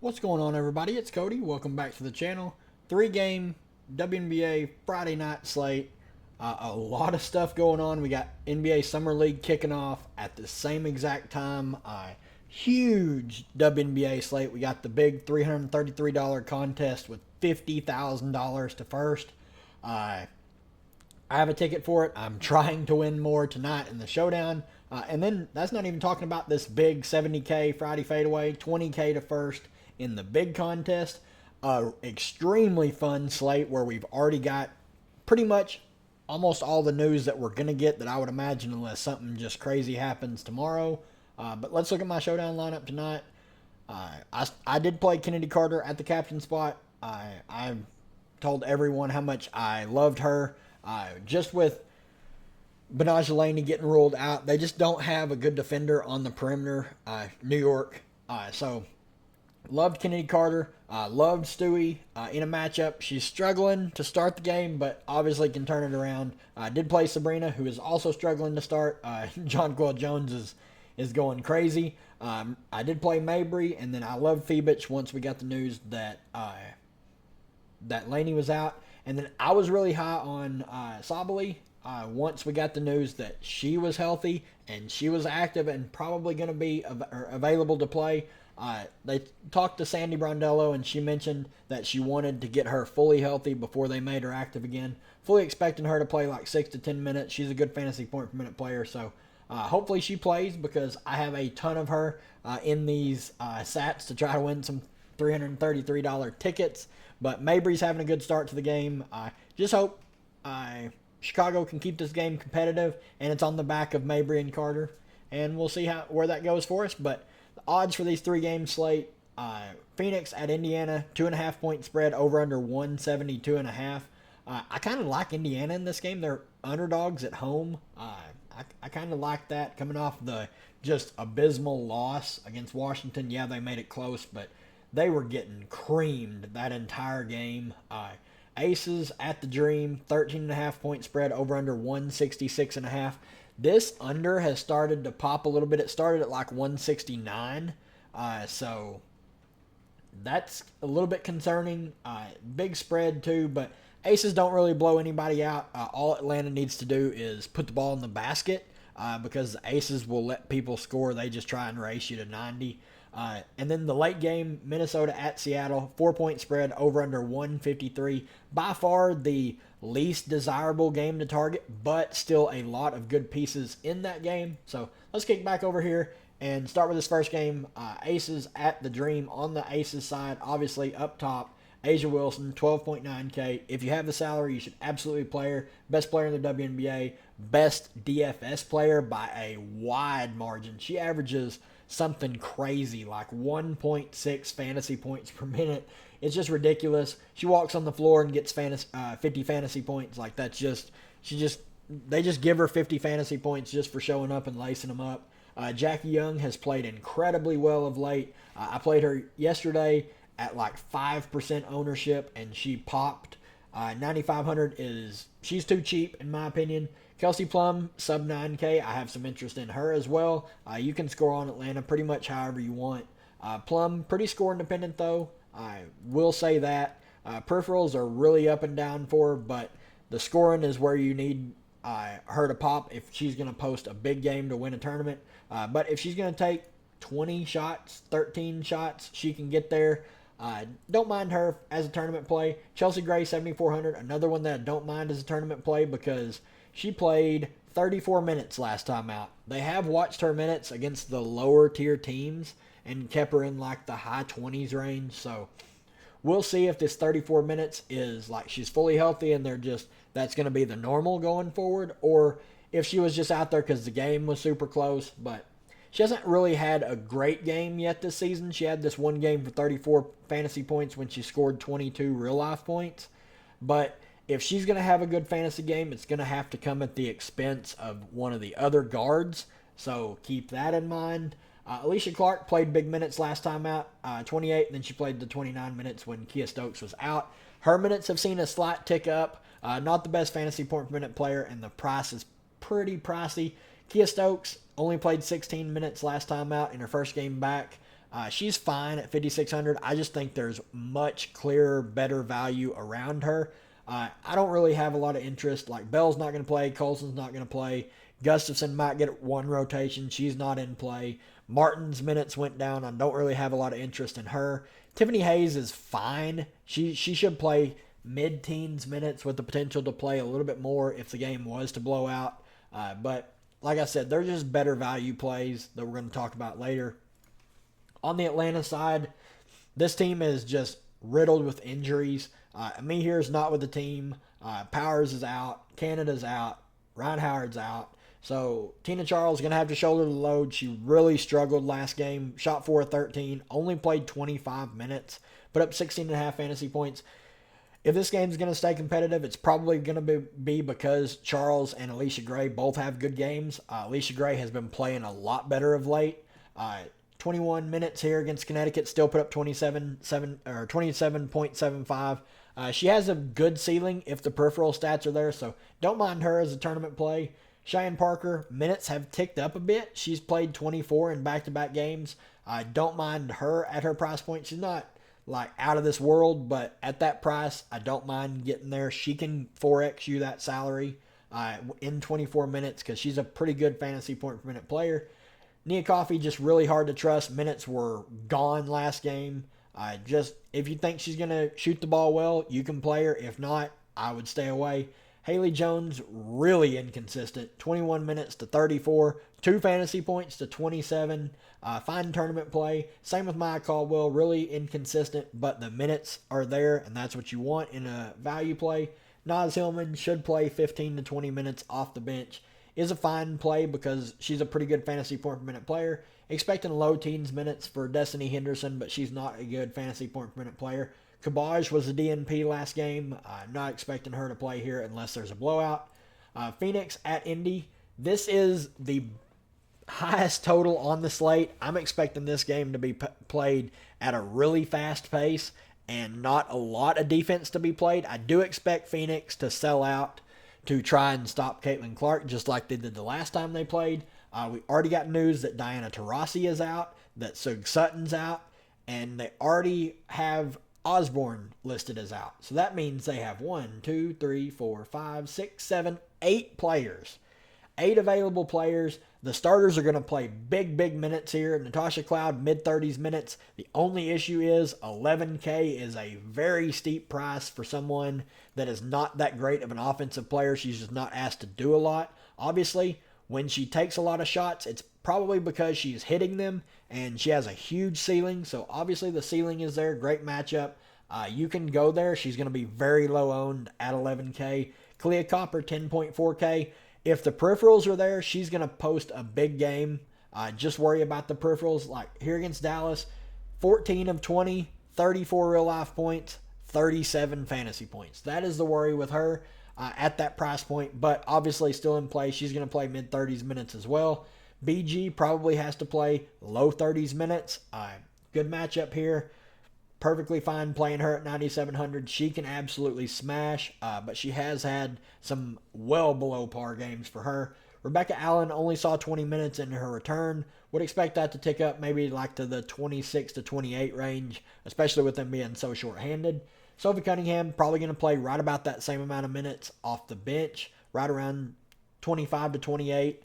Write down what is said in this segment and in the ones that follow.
What's going on, everybody? It's Cody. Welcome back to the channel. 3-game WNBA Friday night slate. A lot of stuff going on. We got NBA Summer League kicking off at the same exact time. Huge WNBA slate. We got the big $333 contest with $50,000 to first. I have a ticket for it. I'm trying to win more tonight in the showdown. And then that's not even talking about this big 70K Friday fadeaway, 20K to first in the big contest. Extremely fun slate where we've already got pretty much almost all the news that we're going to get that I would imagine unless something just crazy happens tomorrow. But let's look at my showdown lineup tonight. I did play Kennedy Carter at the captain spot. I told everyone how much I loved her. Just with Benaj Delaney getting ruled out, they just don't have a good defender on the perimeter. New York. So loved Kennedy Carter. Loved Stewie in a matchup. She's struggling to start the game, but obviously can turn it around. Did play Sabrina, who is also struggling to start. John Quill Jones is going crazy. I did play Mabry, and then I loved Phoebich once we got the news that Laney was out. And then I was really high on Sabali once we got the news that she was healthy and she was active and probably going to be available to play. They talked to Sandy Brondello, and she mentioned that she wanted to get her fully healthy before they made her active again. Fully expecting her to play like 6 to 10 minutes. She's a good fantasy point per minute player, so hopefully she plays because I have a ton of her in these sats to try to win some $333 tickets. But Mabry's having a good start to the game. I just hope Chicago can keep this game competitive, and it's on the back of Mabry and Carter. And we'll see where that goes for us. But the odds for these 3-game slate, Phoenix at Indiana, 2.5 point spread, over under 172.5. I kind of like Indiana in this game. They're underdogs at home. I kind of like that coming off the just abysmal loss against Washington. Yeah, they made it close, but they were getting creamed that entire game. Aces at the Dream, 13.5 point spread, over under 166.5. This under has started to pop a little bit. It started at like 169. So that's a little bit concerning. Big spread too, but Aces don't really blow anybody out. All Atlanta needs to do is put the ball in the basket because the Aces will let people score. They just try and race you to 90. And then the late game, Minnesota at Seattle, 4-point spread, over under 153. By far the least desirable game to target, but still a lot of good pieces in that game. So let's kick back over here and start with this first game. Aces at the Dream. On the Aces side, obviously up top, Asia Wilson, 12.9K. If you have the salary, you should absolutely play her. Best player in the WNBA. Best DFS player by a wide margin. She averages something crazy like 1.6 fantasy points per minute. It's just ridiculous. She walks on the floor and gets 50 fantasy points. Like that's just, they just give her 50 fantasy points just for showing up and lacing them up. Jackie Young has played incredibly well of late. I played her yesterday at like 5% ownership, and she popped. 9,500 she's too cheap in my opinion. Kelsey Plum, sub 9K. I have some interest in her as well. You can score on Atlanta pretty much however you want. Plum, pretty score independent though. I will say that. Peripherals are really up and down for her, but the scoring is where you need her to pop if she's going to post a big game to win a tournament. But if she's going to take 20 shots, 13 shots, she can get there. Don't mind her as a tournament play. Chelsea Gray, 7,400. Another one that I don't mind as a tournament play because she played 34 minutes last time out. They have watched her minutes against the lower tier teams and kept her in like the high 20s range. So we'll see if this 34 minutes is like she's fully healthy and that's going to be the normal going forward, or if she was just out there because the game was super close. But she hasn't really had a great game yet this season. She had this one game for 34 fantasy points when she scored 22 real life points. But if she's going to have a good fantasy game, it's going to have to come at the expense of one of the other guards. So keep that in mind. Alicia Clark played big minutes last time out, 28, and then she played the 29 minutes when Kia Stokes was out. Her minutes have seen a slight tick up. Not the best fantasy point per minute player, and the price is pretty pricey. Kia Stokes only played 16 minutes last time out in her first game back. She's fine at 5,600. I just think there's much clearer, better value around her. I don't really have a lot of interest. Like, Bell's not going to play. Colson's not going to play. Gustafson might get one rotation. She's not in play. Martin's minutes went down. I don't really have a lot of interest in her. Tiffany Hayes is fine. She should play mid-teens minutes with the potential to play a little bit more if the game was to blow out. But like I said, they're just better value plays that we're going to talk about later. On the Atlanta side, this team is just riddled with injuries. Amir is not with the team. Powers is out. Canada's out. Ryan Howard's out. So Tina Charles is going to have to shoulder the load. She really struggled last game. Shot 4 of 13. Only played 25 minutes. Put up 16.5 fantasy points. If this game's going to stay competitive, it's probably going to be because Charles and Alicia Gray both have good games. Alicia Gray has been playing a lot better of late. 21 minutes here against Connecticut, still put up 27.75. She has a good ceiling if the peripheral stats are there, so don't mind her as a tournament play. Cheyenne Parker, minutes have ticked up a bit. She's played 24 in back-to-back games. I don't mind her at her price point. She's not like out of this world, but at that price, I don't mind getting there. She can 4x you that salary in 24 minutes because she's a pretty good fantasy point per minute player. Nia Coffey, just really hard to trust. Minutes were gone last game. If you think she's going to shoot the ball well, you can play her. If not, I would stay away. Haley Jones, really inconsistent. 21 minutes to 34. 2 fantasy points to 27. Fine tournament play. Same with Maya Caldwell. Really inconsistent, but the minutes are there, and that's what you want in a value play. Naz Hillman should play 15 to 20 minutes off the bench. Is a fine play because she's a pretty good fantasy point per minute player. Expecting low teens minutes for Destiny Henderson, but she's not a good fantasy point per minute player. Kabaj was a DNP last game. I'm not expecting her to play here unless there's a blowout. Phoenix at Indy. This is the highest total on the slate. I'm expecting this game to be played at a really fast pace and not a lot of defense to be played. I do expect Phoenix to sell out to try and stop Caitlin Clark, just like they did the last time they played. We already got news that Diana Taurasi is out, that Sug Sutton's out, and they already have Osborne listed as out. So that means they have 1, 2, 3, 4, 5, 6, 7, 8 players. 8 available players. The starters are going to play big minutes here. Natasha Cloud, mid-30s minutes. The only issue is $11K is a very steep price for someone that is not that great of an offensive player. She's just not asked to do a lot. Obviously, when she takes a lot of shots, it's probably because she's hitting them, and she has a huge ceiling. So obviously the ceiling is there. Great matchup. You can go there. She's going to be very low owned at $11K. Kalia Copper, 10.4K. If the peripherals are there, she's going to post a big game. Just worry about the peripherals. Like here against Dallas, 14 of 20, 34 real life points, 37 fantasy points. That is the worry with her at that price point, but obviously still in play. She's going to play mid-30s minutes as well. BG probably has to play low 30s minutes. Good matchup here. Perfectly fine playing her at 9,700. She can absolutely smash, but she has had some well below par games for her. Rebecca Allen only saw 20 minutes in her return. Would expect that to tick up maybe like to the 26 to 28 range, especially with them being so short-handed. Sophie Cunningham probably going to play right about that same amount of minutes off the bench, right around 25 to 28.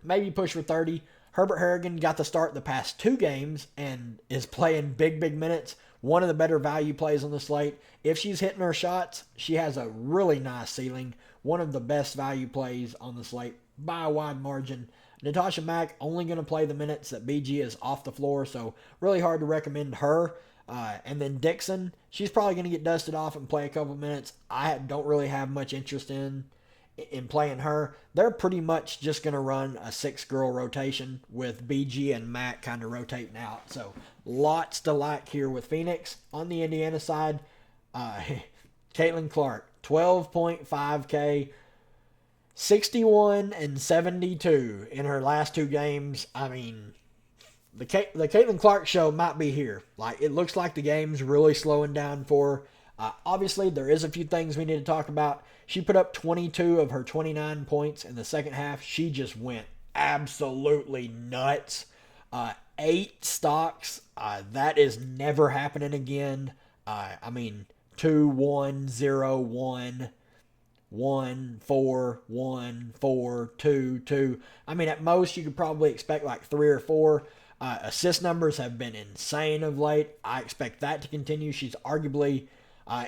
Maybe push for 30. Herbert Harrigan got the start the past 2 games and is playing big minutes. One of the better value plays on the slate. If she's hitting her shots, she has a really nice ceiling. One of the best value plays on the slate by a wide margin. Natasha Mack only going to play the minutes that BG is off the floor, so really hard to recommend her. And then Dixon, she's probably going to get dusted off and play a couple minutes. I don't really have much interest in playing her. They're pretty much just going to run a 6-girl rotation with BG and Matt kind of rotating out. So lots to like here with Phoenix. On the Indiana side, Caitlin Clark, 12.5K, 61 and 72 in her last 2 games. I mean, the Caitlin Clark show might be here. Like, it looks like the game's really slowing down for her. Obviously, there is a few things we need to talk about. She put up 22 of her 29 points in the second half. She just went absolutely nuts. 8 stocks. That is never happening again. 2, 1, 0, 1, 1, 4, 1, 4, 2, 2. At most, you could probably expect like 3 or 4. Assist numbers have been insane of late. I expect that to continue. She's arguably,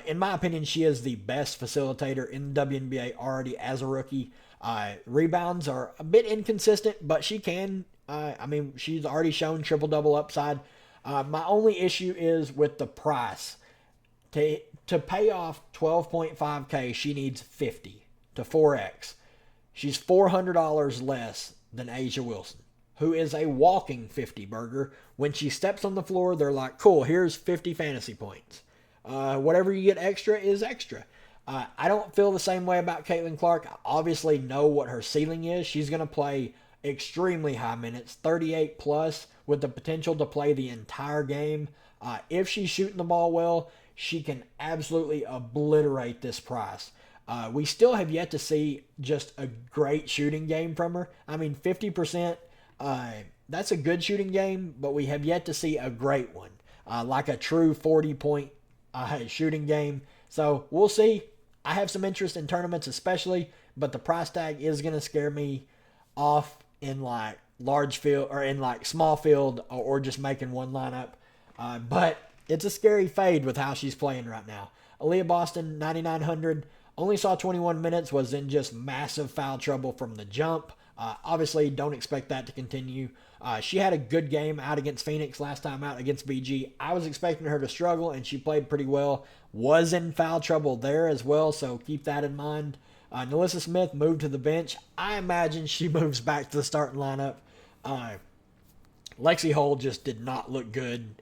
in my opinion, she is the best facilitator in the WNBA already as a rookie. Rebounds are a bit inconsistent, but she can. She's already shown triple-double upside. My only issue is with the price. To pay off 12.5K, she needs 50 to 4X. She's $400 less than Asia Wilson, who is a walking 50 burger. When she steps on the floor, they're like, cool, here's 50 fantasy points. Whatever you get extra is extra. I don't feel the same way about Caitlin Clark. I obviously know what her ceiling is. She's going to play extremely high minutes, 38 plus, with the potential to play the entire game. If she's shooting the ball well, she can absolutely obliterate this price. We still have yet to see just a great shooting game from her. 50%, that's a good shooting game, but we have yet to see a great one, like a true 40-point shooting game. So we'll see. I have some interest in tournaments especially, but the price tag is going to scare me off in like large field or in like small field or just making one lineup. But it's a scary fade with how she's playing right now. Aaliyah Boston, 9,900, only saw 21 minutes, was in just massive foul trouble from the jump. Obviously, don't expect that to continue. She had a good game out against Phoenix last time out against BG. I was expecting her to struggle, and she played pretty well. Was in foul trouble there as well, so keep that in mind. Nalissa Smith moved to the bench. I imagine she moves back to the starting lineup. Lexi Hull just did not look good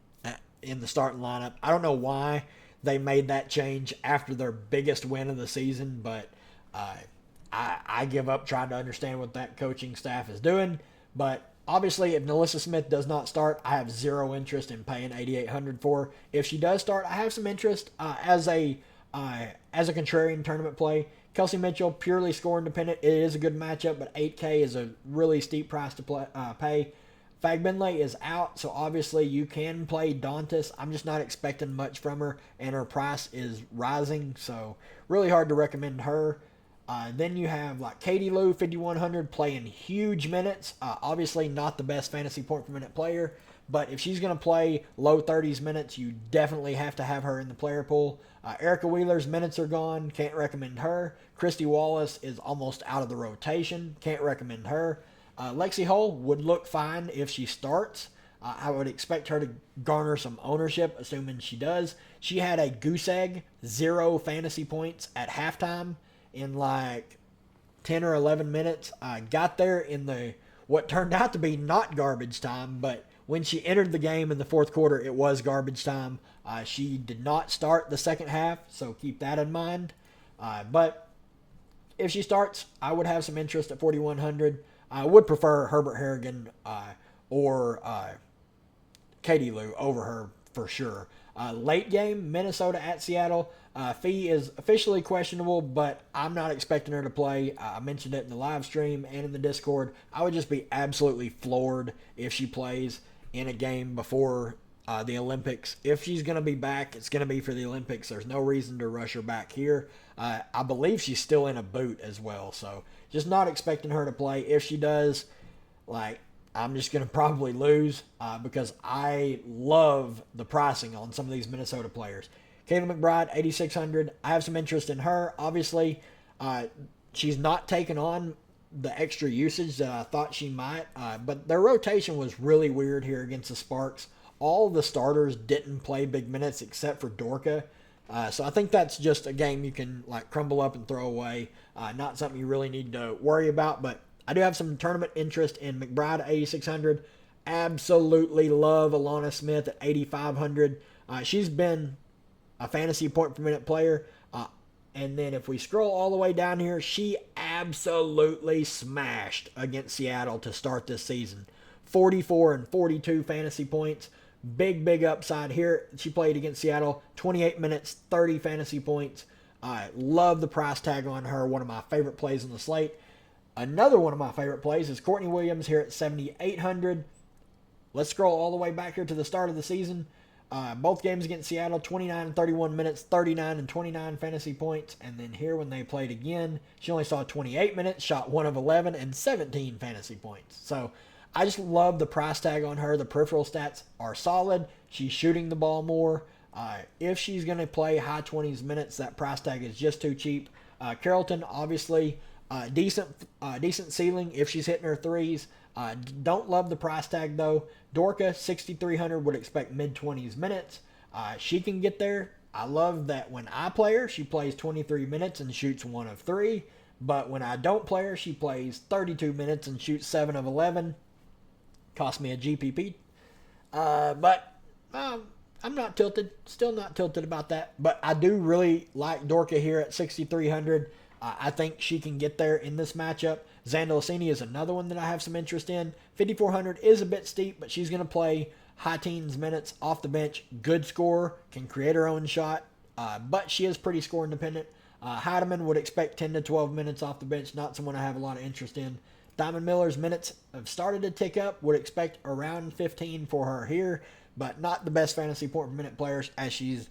in the starting lineup. I don't know why they made that change after their biggest win of the season, but I give up trying to understand what that coaching staff is doing. But obviously, if Nalissa Smith does not start, I have zero interest in paying $8,800 for her. If she does start, I have some interest as a contrarian tournament play. Kelsey Mitchell, purely score independent. It is a good matchup, but $8K is a really steep price to pay. Fagbenle is out, so obviously you can play Dantas. I'm just not expecting much from her, and her price is rising, so really hard to recommend her. Then you have like Katie Lou, 5,100, playing huge minutes. Obviously not the best fantasy point per minute player, but if she's going to play low 30s minutes, you definitely have to have her in the player pool. Erica Wheeler's minutes are gone. Can't recommend her. Christy Wallace is almost out of the rotation. Can't recommend her. Lexi Hull would look fine if she starts. I would expect her to garner some ownership, assuming she does. She had a goose egg, 0 fantasy points at halftime in like 10 or 11 minutes. Got there in the what turned out to be not garbage time, but when she entered the game in the fourth quarter, it was garbage time. She did not start the second half, so keep that in mind. But if she starts, I would have some interest at 4,100. I would prefer Herbert Harrigan or Katie Lou over her for sure. Late game, Minnesota at Seattle. Fee is officially questionable, but I'm not expecting her to play. I mentioned it in the live stream and in the Discord. I would just be absolutely floored if she plays in a game before the Olympics. If she's going to be back, it's going to be for the Olympics. There's no reason to rush her back here. I believe she's still in a boot as well, so just not expecting her to play. If she does, I'm just going to probably lose because I love the pricing on some of these Minnesota players. Kayla McBride, 8,600. I have some interest in her. Obviously, she's not taking on the extra usage that I thought she might, but their rotation was really weird here against the Sparks. All the starters didn't play big minutes except for Dorka. So I think that's just a game you can crumble up and throw away. Not something you really need to worry about, but I do have some tournament interest in McBride at 8,600. Absolutely love Alana Smith at 8,500. She's been a fantasy point per minute player. And then if we scroll all the way down here, she absolutely smashed against Seattle to start this season. 44 and 42 fantasy points. Big upside here. She played against Seattle, 28 minutes, 30 fantasy points. I love the price tag on her. One of my favorite plays on the slate. Another one of my favorite plays is Courtney Williams here at 7,800. let's scroll all the way back here to the start of the season. Both games against Seattle, 29 and 31 minutes, 39 and 29 fantasy points. And then here when they played again, she only saw 28 minutes, shot 1 of 11, and 17 fantasy points. So I just love the price tag on her. The peripheral stats are solid. She's shooting the ball more. If she's going to play high 20s minutes, that price tag is just too cheap. Carrollton, obviously, decent ceiling if she's hitting her threes. Don't love the price tag though. Dorka, 6,300, would expect mid-20s minutes. She can get there. I love that when I play her, she plays 23 minutes and shoots 1 of 3. But when I don't play her, she plays 32 minutes and shoots 7 of 11. Cost me a GPP. But I'm not tilted. Still not tilted about that. But I do really like Dorka here at 6,300. I think she can get there in this matchup. Zandalasini is another one that I have some interest in. 5,400 is a bit steep, but she's going to play high teens minutes off the bench. Good scorer, can create her own shot, but she is pretty score independent. Heidemann would expect 10 to 12 minutes off the bench, not someone I have a lot of interest in. Diamond Miller's minutes have started to tick up, would expect around 15 for her here, but not the best fantasy point per minute players as she's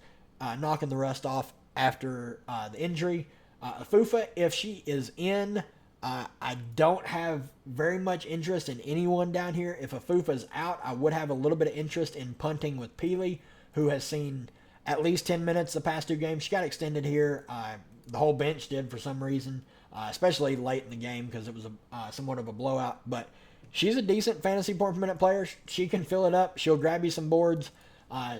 knocking the rust off after the injury. Afufa, if she is in, I don't have very much interest in anyone down here. If Afufa's out, I would have a little bit of interest in punting with Peely, who has seen at least 10 minutes the past 2 games. She got extended here. The whole bench did for some reason, especially late in the game because it was somewhat of a blowout. But she's a decent fantasy point per minute player. She can fill it up. She'll grab you some boards.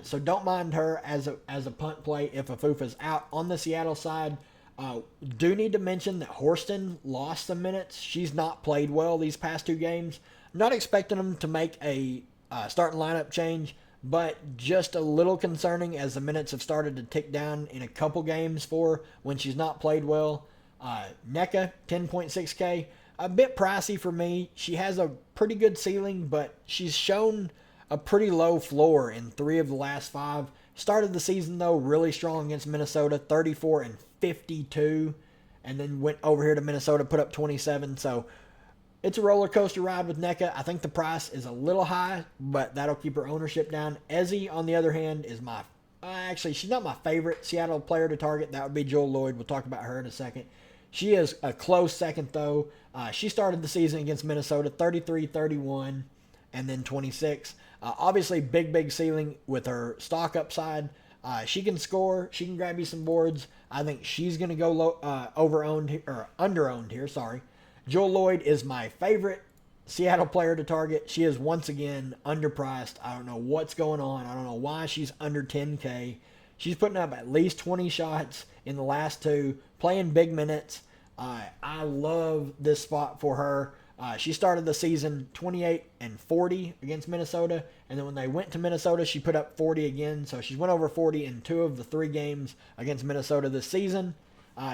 So don't mind her as a punt play if Afufa's out. On the Seattle side, do need to mention that Horston lost some minutes. She's not played well these past 2 games. Not expecting them to make a starting lineup change, but just a little concerning as the minutes have started to tick down in a couple games for when she's not played well. NECA, 10.6K. A bit pricey for me. She has a pretty good ceiling, but she's shown a pretty low floor in 3 of the last 5. Started the season, though, really strong against Minnesota, 34 and 52, and then went over here to Minnesota, put up 27. So it's a roller coaster ride with NECA. I think the price is a little high, but that'll keep her ownership down. Ezzy, on the other hand, is actually, she's not my favorite Seattle player to target. That would be Joel Lloyd. We'll talk about her in a second. She is a close second, though. She started the season against Minnesota, 33, 31, and then 26. Obviously, big ceiling with her stock upside. She can score. She can grab you some boards. I think she's going to go under-owned here. Sorry. Joel Lloyd is my favorite Seattle player to target. She is once again underpriced. I don't know what's going on. I don't know why she's under 10K. She's putting up at least 20 shots in the last 2, playing big minutes. I love this spot for her. She started the season 28 and 40 against Minnesota, and then when they went to Minnesota, she put up 40 again. So she's went over 40 in 2 of the 3 games against Minnesota this season.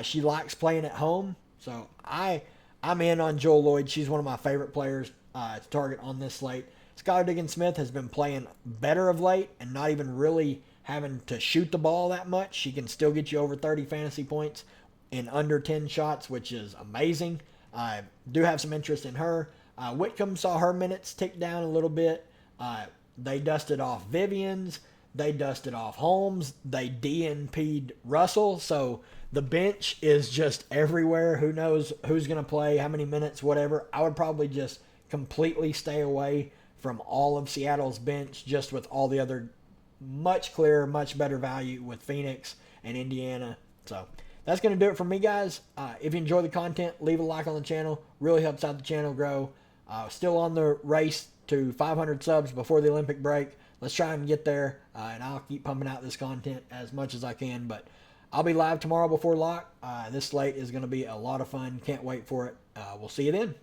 She likes playing at home, so I'm in on Joel Lloyd. She's one of my favorite players to target on this slate. Skylar Diggins-Smith has been playing better of late and not even really having to shoot the ball that much. She can still get you over 30 fantasy points in under 10 shots, which is amazing. I do have some interest in her. Whitcomb saw her minutes tick down a little bit. They dusted off Vivian's. They dusted off Holmes. They DNP'd Russell. So the bench is just everywhere. Who knows who's going to play, how many minutes, whatever. I would probably just completely stay away from all of Seattle's bench, just with all the other much clearer, much better value with Phoenix and Indiana. So that's going to do it for me, guys. If you enjoy the content, leave a like on the channel. Really helps out the channel grow. Still on the race to 500 subs before the Olympic break. Let's try and get there, and I'll keep pumping out this content as much as I can. But I'll be live tomorrow before lock. This slate is going to be a lot of fun. Can't wait for it. We'll see you then.